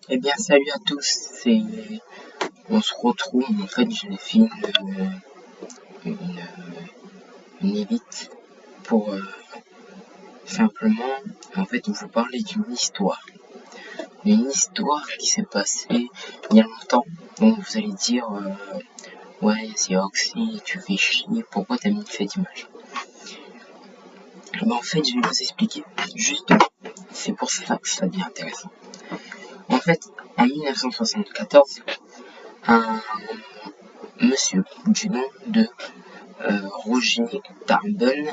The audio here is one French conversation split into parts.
Eh bien, salut à tous, on se retrouve, en fait, j'ai fait une, une évite pour simplement, en fait, vous parler d'une histoire qui s'est passée il y a longtemps. Donc, vous allez dire, ouais, c'est Oxy, tu fais chier, pourquoi t'as mis une fait d'image? En fait, je vais vous expliquer, justement, c'est pour ça que ça devient intéressant. En fait, en 1974, un monsieur du nom de Roger Darbon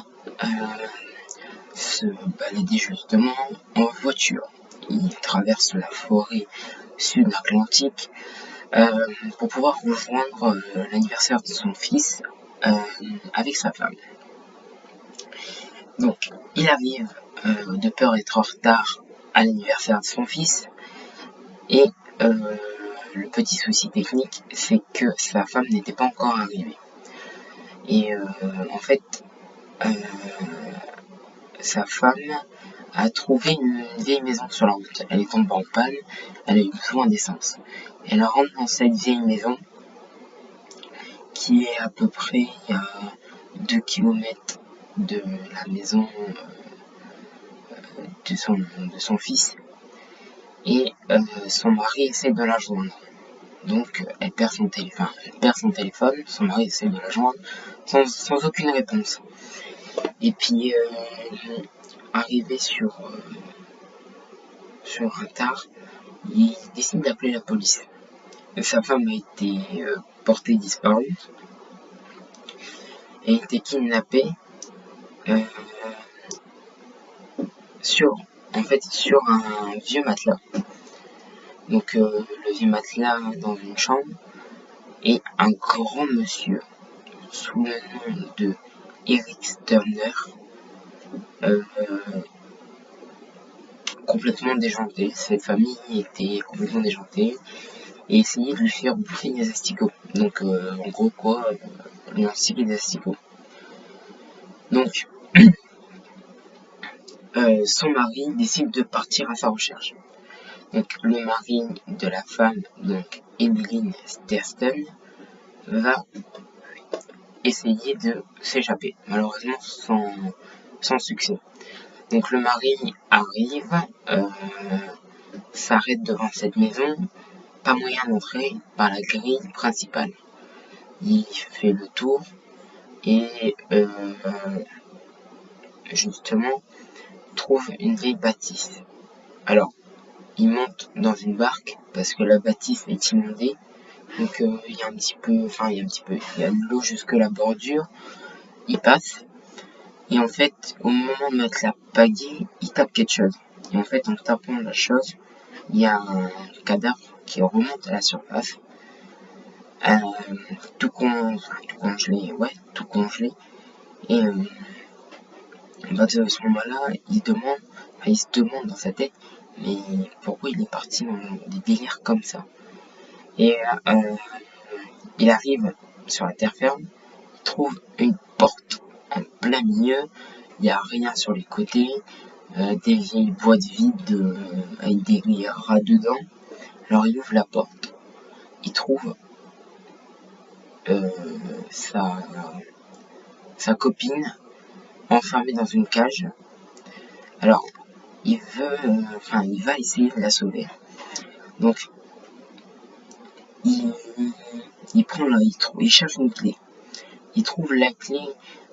se baladait justement en voiture. Il traverse la forêt sud-atlantique pour pouvoir rejoindre l'anniversaire de son fils avec sa femme. Donc, il arrive de peur d'être en retard à l'anniversaire de son fils et le petit souci technique, c'est que sa femme n'était pas encore arrivée. Et en fait, sa femme a trouvé une vieille maison sur la route. Elle est tombée en panne, elle a eu besoin d'essence. Elle rentre dans cette vieille maison qui est à peu près à 2 km de la maison de son fils. Et son mari essaie de la joindre. Donc elle perd son téléphone, son mari essaie de la joindre sans aucune réponse. Et puis arrivé sur un tard, il décide d'appeler la police. Sa femme a été portée disparue et a été kidnappée sur un vieux matelas. Donc le vieux matelas dans une chambre et un grand monsieur sous le nom de Eric Turner, complètement déjanté. Cette famille était complètement déjantée et essayait de lui faire bouffer des asticots. Donc en gros quoi, lui instiller des asticots. Donc son mari décide de partir à sa recherche. Donc le mari de la femme, donc Evelyn Stersten, va essayer de s'échapper, malheureusement sans succès. Donc le mari arrive, s'arrête devant cette maison, pas moyen d'entrer par la grille principale. Il fait le tour et justement trouve une vieille bâtisse. Alors, il monte dans une barque parce que la bâtisse est inondée. Donc il y a de l'eau jusque la bordure. Il passe. Et en fait, au moment de mettre la pagaie, il tape quelque chose. Et en fait, en tapant la chose, il y a un cadavre qui remonte à la surface. Tout congelé. Et à ce moment-là, il se demande dans sa tête, mais pourquoi il est parti dans des délires comme ça? Et il arrive sur la terre ferme, il trouve une porte en plein milieu, il n'y a rien sur les côtés, des vieilles boîtes vides avec des rats dedans. Alors il ouvre la porte, il trouve sa copine enfermée dans une cage. Alors il va essayer de la sauver. Donc il cherche une clé. Il trouve la clé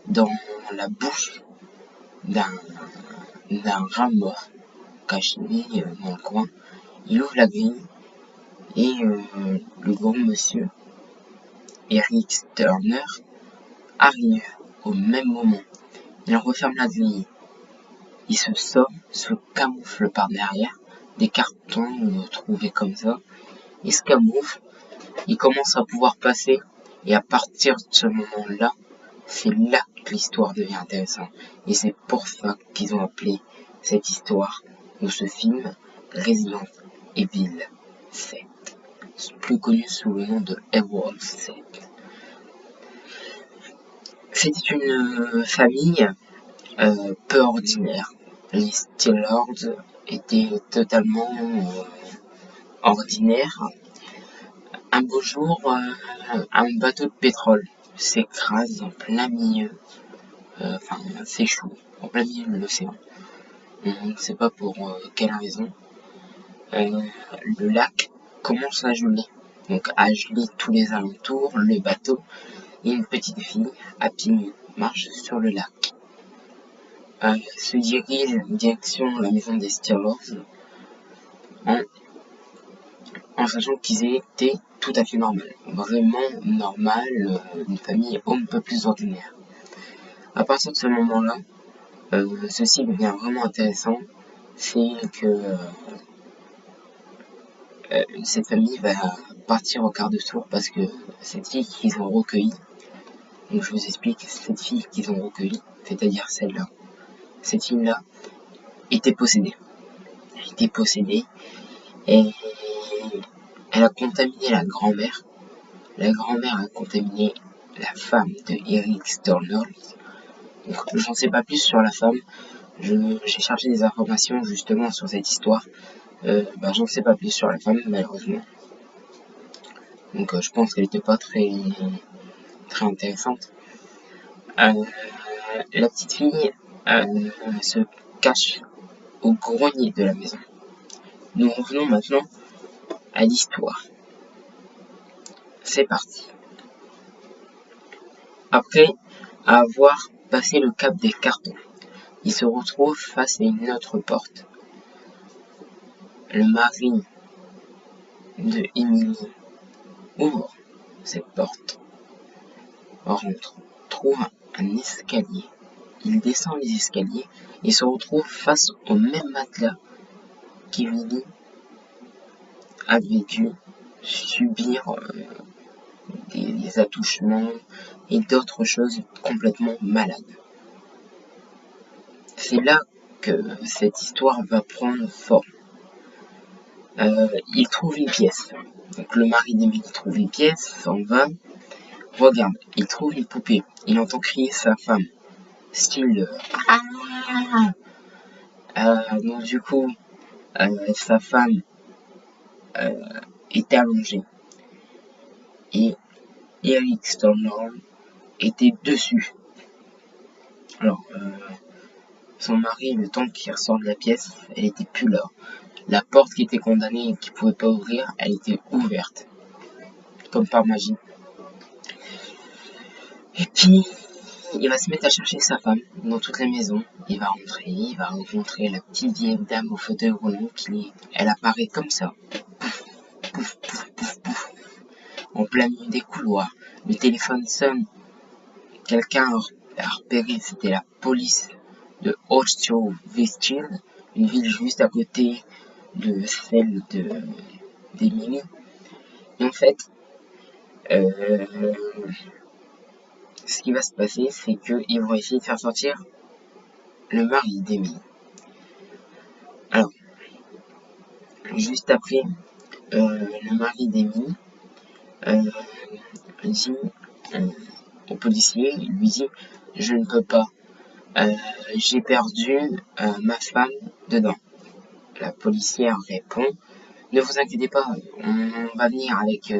dans la bouche d'un rat mort caché dans le coin. Il ouvre la grille et le grand monsieur Eric Turner arrive au même moment. Il referme la grille. Il se sort, se camoufle par derrière des cartons trouvés comme ça. Il se camoufle. Il commence à pouvoir passer. Et à partir de ce moment-là, c'est là que l'histoire devient intéressante. Et c'est pour ça qu'ils ont appelé cette histoire ou ce film Resident Evil 7, plus connu sous le nom de Evil 7. C'était une famille peu ordinaire. Les Steelers étaient totalement ordinaire, un beau jour, un bateau de pétrole s'écrase en plein milieu, s'échoue en plein milieu de l'océan. On ne sait pas pour quelle raison. Le lac commence à geler, donc à geler tous les alentours, le bateau, et une petite fille à pieds nus marche sur le lac. Se dirige direction la maison des Stewart en sachant qu'ils étaient tout à fait normal, vraiment normal, une famille un peu plus ordinaire. À partir de ce moment-là, ceci devient vraiment intéressant, c'est que cette famille va partir au quart de tour parce que cette fille qu'ils ont recueillie, donc je vous explique, cette fille qu'ils ont recueillie, c'est-à-dire celle-là, cette fille-là était possédée. Elle était possédée et elle a contaminé la grand-mère. La grand-mère a contaminé la femme de Eric Stornold. Donc j'en sais pas plus sur la femme. J'ai cherché des informations justement sur cette histoire. J'en sais pas plus sur la femme malheureusement. Donc je pense qu'elle était pas très intéressante. La petite fille se cache au grenier de la maison. Nous revenons maintenant à l'histoire. C'est parti. Après avoir passé le cap des cartons, il se retrouve face à une autre porte. Le mari de Emily ouvre cette porte, rentre, trouve un escalier. Il descend les escaliers et se retrouve face au même matelas qu'Emily avait dû subir des attouchements et d'autres choses complètement malades. C'est là que cette histoire va prendre forme. Il trouve une pièce. Donc le mari d'Emily trouve une pièce, s'en va, regarde, il trouve une poupée. Il entend crier sa femme, style donc du coup, sa femme était allongée et Eric Stornold était dessus. Alors, son mari, le temps qu'il ressort de la pièce, elle était plus là. La porte qui était condamnée et qu'il pouvait pas ouvrir, elle était ouverte, comme par magie. Et puis, il va se mettre à chercher sa femme dans toute la maison. Il va rentrer, il va rencontrer la petite vieille dame au fauteuil roulant elle apparaît comme ça. Pouf, pouf, pouf, pouf, pouf. En plein milieu des couloirs. Le téléphone sonne. Quelqu'un a repéré, c'était la police de Oswestfield, une ville juste à côté de celle d'Emily. Et en fait, ce qui va se passer, c'est qu'ils vont essayer de faire sortir le mari d'Emily. Alors, juste après, le mari d'Emily dit au policier, il lui dit « Je ne peux pas, j'ai perdu ma femme dedans ». La policière répond « Ne vous inquiétez pas, on va venir avec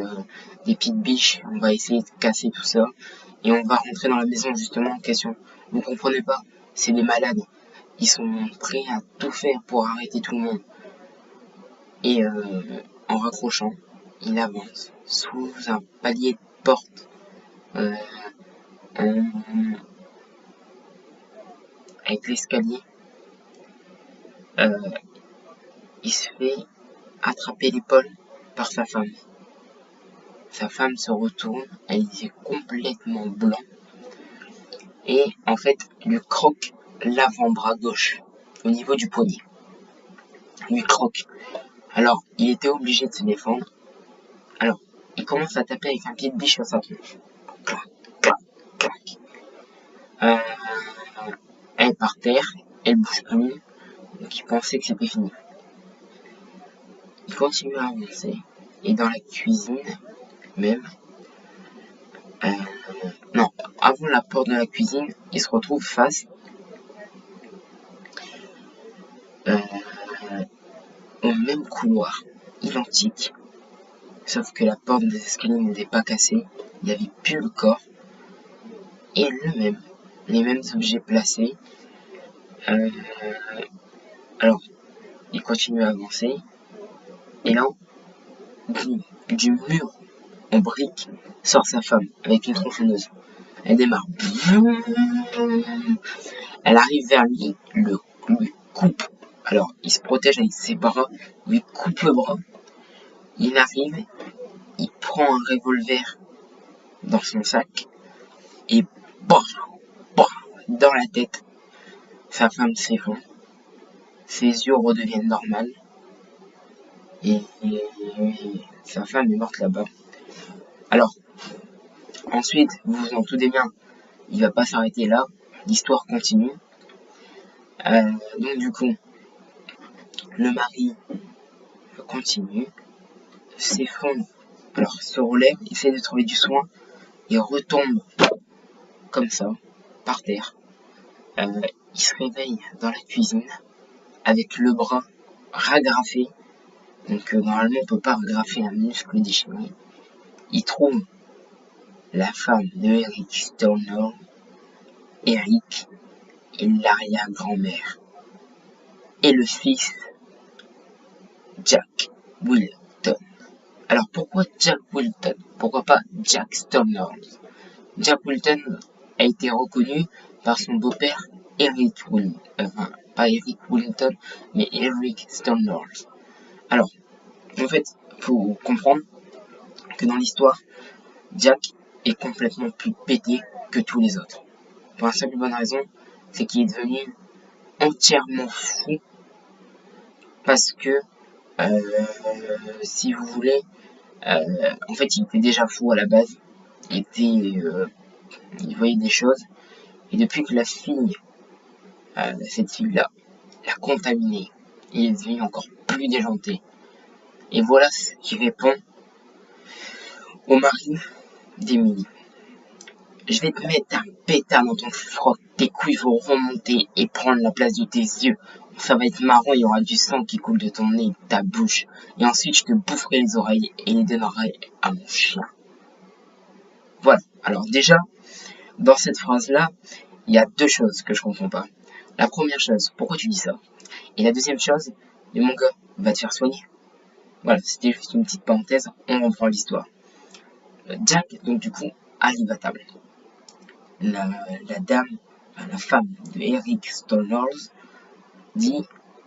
des petites biches, on va essayer de casser tout ça et on va rentrer dans la maison justement en question. Vous comprenez pas, c'est des malades, ils sont prêts à tout faire pour arrêter tout le monde. » Et en raccrochant, il avance sous un palier de porte avec l'escalier. Il se fait attraper l'épaule par sa femme. Sa femme se retourne, elle est complètement blanc et en fait lui croque l'avant-bras gauche au niveau du poignet. Lui croque. Alors il était obligé de se défendre. Alors il commence à taper avec un pied de biche sur sa tronche. Clac, clac, clac. Elle est par terre, elle bouge plus, donc il pensait que c'était fini. Il continue à avancer et dans la cuisine même, non, avant la porte de la cuisine, il se retrouve face au même couloir. identique, sauf que la porte des escaliers n'était pas cassée, il n'y avait plus le corps, et les mêmes objets placés. Alors, il continue à avancer, et là, du mur en briques sort sa femme avec une tronçonneuse. Elle démarre. Elle arrive vers lui, lui coupe. Alors, il se protège avec ses bras, lui coupe le bras. Il arrive, il prend un revolver dans son sac et bam, dans la tête. Sa femme s'effondre. Ses yeux redeviennent normales. Et sa femme est morte là-bas. Alors, ensuite, vous vous en doutez bien, il va pas s'arrêter là. L'histoire continue. Donc du coup, le mari continue, s'effondre, alors se relève, essaie de trouver du soin, et retombe comme ça, par terre. Il se réveille dans la cuisine, avec le bras ragrafé, donc normalement on peut pas ragrafer un muscle déchiré. Il trouve la femme de Eric Stornell, Eric et l'arrière-grand-mère, et le fils Jack Wilton. Alors pourquoi Jack Wilton? Pourquoi pas Jack Stornell? Jack Wilton a été reconnu par son beau-père Eric Wilton, pas Eric Wilton, mais Eric Stornell. Alors, en fait, faut comprendre que dans l'histoire, Jack est complètement plus pété que tous les autres. Pour la simple et bonne raison, c'est qu'il est devenu entièrement fou parce que, si vous voulez, en fait, il était déjà fou à la base. Il voyait des choses. Et depuis que la fille, cette fille-là, l'a contaminé, il est devenu encore plus déjanté. Et voilà ce qui répond au mari d'Emily. Je vais te mettre un pétard dans ton froc, tes couilles vont remonter et prendre la place de tes yeux. Ça va être marrant, il y aura du sang qui coule de ton nez et de ta bouche. Et ensuite, je te boufferai les oreilles et les donnerai à mon chien. Voilà. Alors déjà, dans cette phrase-là, il y a deux choses que je comprends pas. La première chose, pourquoi tu dis ça? Et la deuxième chose, mais mon gars, va te faire soigner. Voilà, c'était juste une petite parenthèse, on reprend l'histoire. Jack, donc du coup, arrive à table. La femme de Eric Stornell dit,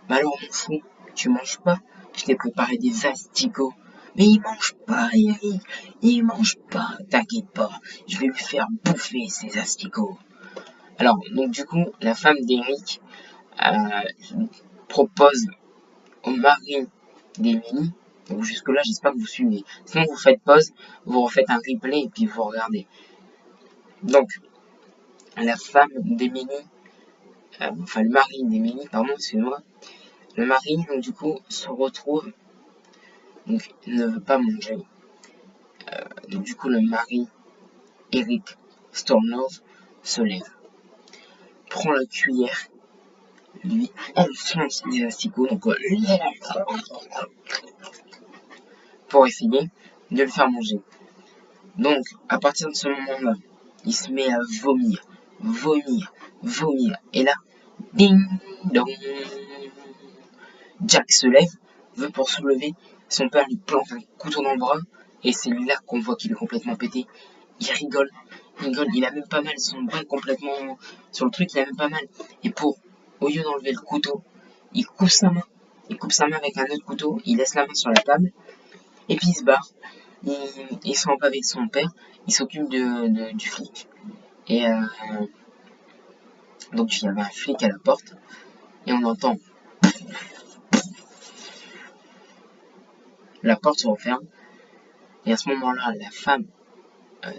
bah alors mon fou, tu manges pas? Je t'ai préparé des asticots. Mais il mange pas, Eric, il mange pas, t'inquiète pas, je vais lui faire bouffer ses asticots. Alors, donc du coup, la femme d'Eric propose au mari d'Emily. Donc jusque-là, j'espère que vous suivez. Sinon, vous faites pause, vous refaites un replay et puis vous regardez. Donc, la femme d'Emily, le mari d'Emily, pardon, excusez-moi. Le mari, donc du coup, se retrouve, donc ne veut pas manger. Donc du coup, le mari, Eric Stornell, se lève, prend la cuillère, lui enfonce les asticots, donc pour essayer de le faire manger. Donc, à partir de ce moment-là, il se met à vomir. Et là, ding dong, Jack se lève, veut pour se lever, son père lui plante un couteau dans le bras, et c'est là qu'on voit qu'il est complètement pété. Il rigole, il a même pas mal, son bras complètement sur le truc, il a même pas mal. Et au lieu d'enlever le couteau, il coupe sa main. Il coupe sa main avec un autre couteau, il laisse la main sur la table, et puis il se barre. Il s'en va avec son père, il s'occupe du flic. Et donc il y avait un flic à la porte, et on entend la porte se referme. Et à ce moment-là, la femme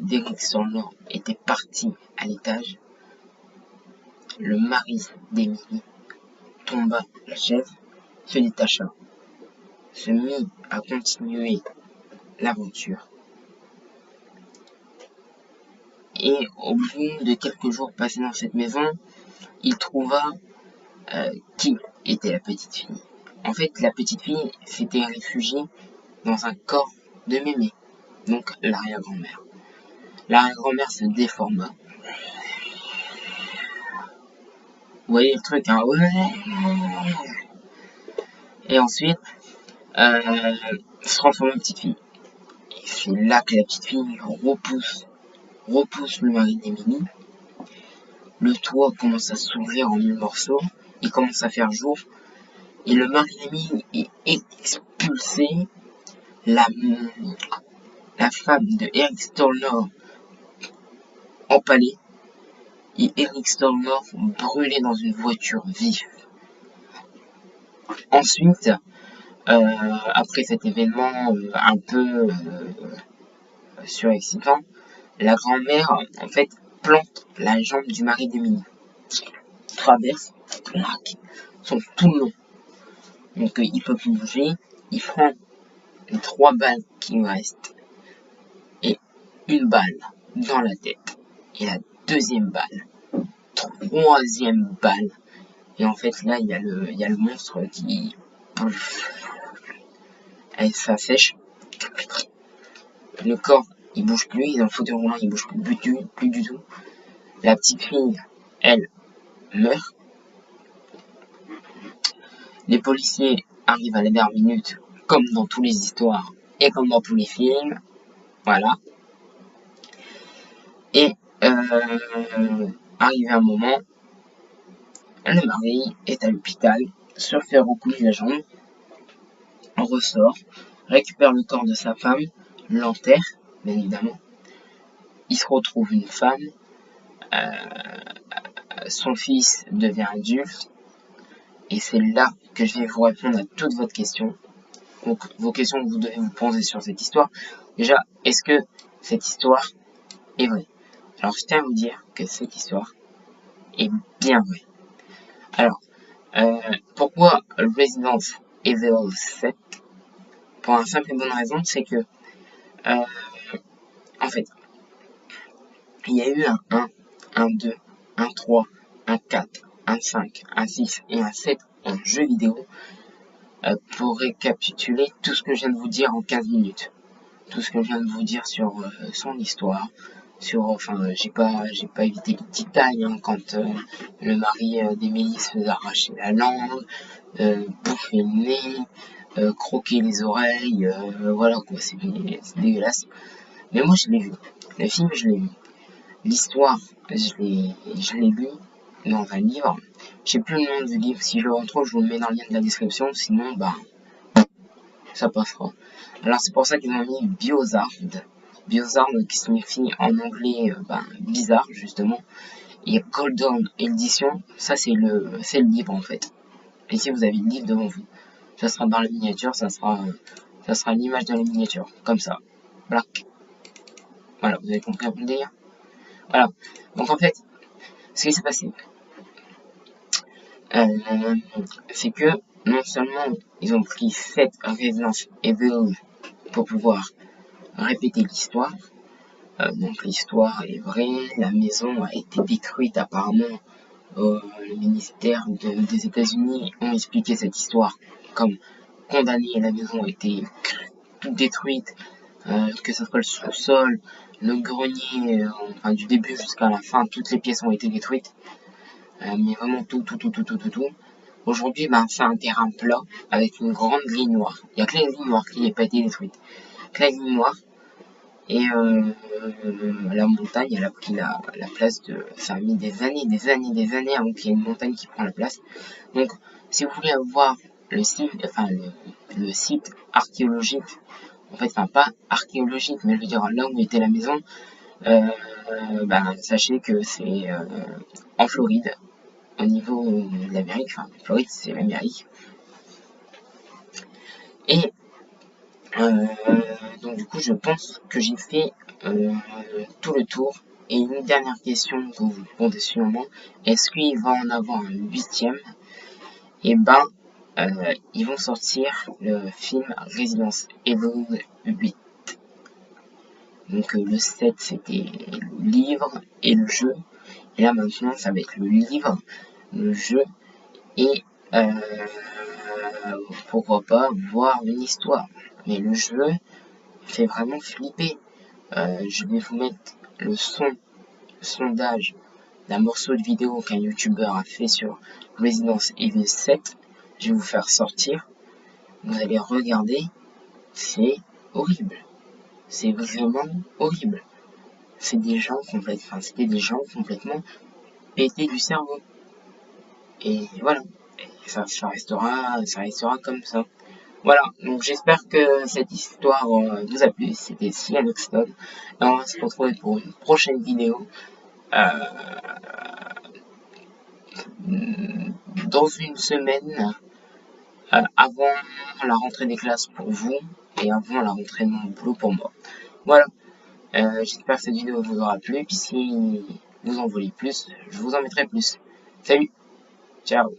d'Eric Stornell était partie à l'étage. Le mari d'Emily tomba la chaise, se détacha, se mit à continuer l'aventure. Et au bout de quelques jours passés dans cette maison, il trouva qui était la petite fille. en fait, la petite fille s'était réfugiée dans un corps de mémé, donc l'arrière-grand-mère. L'arrière-grand-mère se déforma. Vous voyez le truc, hein? Ouais. Et ensuite, se transforme en petite fille. Et c'est là que la petite fille repousse le mari d'Émilie. Le toit commence à s'ouvrir en mille morceaux. Il commence à faire jour. Et le mari d'Émilie est expulsé. La femme de Eric Stolnor empalée. Et Eric Stolnor brûlé dans une voiture vive. Ensuite, après cet événement un peu surexcitant, la grand-mère, en fait, plante la jambe du mari d'Émilie. Traverse, clac, sont tout le long. Donc il peut plus bouger. Il prend les 3 balles qui lui restent et une balle dans la tête. Et la deuxième balle, troisième balle. Et en fait là il y a le monstre qui elle s'assèche. Le corps il bouge plus, il est dans le fauteuil roulant, il bouge plus du tout. La petite fille, elle, meurt. Les policiers arrivent à la dernière minute, comme dans toutes les histoires et comme dans tous les films. Voilà. Et arrivé un moment, le mari est à l'hôpital, se fait recoudre la jambe, ressort, récupère le corps de sa femme, l'enterre, bien évidemment. Il se retrouve une femme, son fils devient adulte, et c'est là que je vais vous répondre à toutes vos questions. Donc, vos questions que vous devez vous poser sur cette histoire. Déjà, est-ce que cette histoire est vraie? Alors, je tiens à vous dire que cette histoire est bien vraie. Alors, pourquoi Resident Evil 7? Pour une simple et bonne raison, c'est que, en fait, il y a eu un 1, un 2, un 3, un 4, un 5, un 6 et un 7 en jeu vidéo. Pour récapituler tout ce que je viens de vous dire en 15 minutes. Tout ce que je viens de vous dire sur son histoire. J'ai pas évité les détails, hein, quand le mari d'Émilie se faisait arracher la langue, bouffer le nez, croquer les oreilles, voilà quoi, c'est dégueulasse. Mais moi je l'ai vu. Le film je l'ai vu. L'histoire, je l'ai lu dans un livre. Je sais plus le nom du livre, si je le retrouve, je vous le mets dans le lien de la description, sinon, ça passera. Alors, c'est pour ça qu'ils ont mis Biozard. Biozard qui signifie en anglais, bizarre, justement. Et Golden Edition, ça c'est le livre, en fait. Ici, vous avez le livre devant vous. Ça sera dans la miniature, ça sera l'image de la miniature, comme ça. Black. Voilà, vous avez compris un peu le délire. Voilà. Donc, en fait, ce qui s'est passé, c'est que non seulement ils ont pris 7 Resident Evil pour pouvoir répéter l'histoire, donc l'histoire est vraie, la maison a été détruite apparemment, le ministère des États-Unis ont expliqué cette histoire comme condamnée, la maison a été toute détruite, que ce soit le sous-sol, le grenier, du début jusqu'à la fin, toutes les pièces ont été détruites. Mais vraiment tout. Aujourd'hui, c'est un terrain plat avec une grande grille noire. Il n'y a que la grille noire qui n'a pas été détruite. Que la grille noire. Et la montagne, elle a pris la place de... Ça a mis des années avant qu'il y ait une montagne qui prend la place. Donc, si vous voulez voir le site, le site archéologique, en fait, pas archéologique, mais je veux dire là où était la maison, sachez que c'est en Floride. Au niveau de l'Amérique, Floride c'est l'Amérique. Et donc du coup je pense que j'ai fait tout le tour. Et une dernière question que vous posez sûrement, est-ce qu'il va en avoir un 8e? Et ils vont sortir le film Resident Evil 8. Donc le 7 c'était le livre et le jeu. Et là maintenant ça va être le livre, le jeu et pourquoi pas voir une histoire. Mais le jeu fait vraiment flipper. Je vais vous mettre le sondage d'un morceau de vidéo qu'un youtubeur a fait sur Resident Evil 7. Je vais vous faire sortir. Vous allez regarder. C'est horrible. C'est vraiment horrible. C'était des gens complètement pétés du cerveau. Et voilà. Et ça restera comme ça. Voilà, donc j'espère que cette histoire vous a plu. C'était Sian Oxton. Et on va se retrouver pour une prochaine vidéo dans une semaine avant la rentrée des classes pour vous et avant la rentrée de mon boulot pour moi. Voilà, j'espère que cette vidéo vous aura plu. Puis si vous en voulez plus, je vous en mettrai plus. Salut, ciao.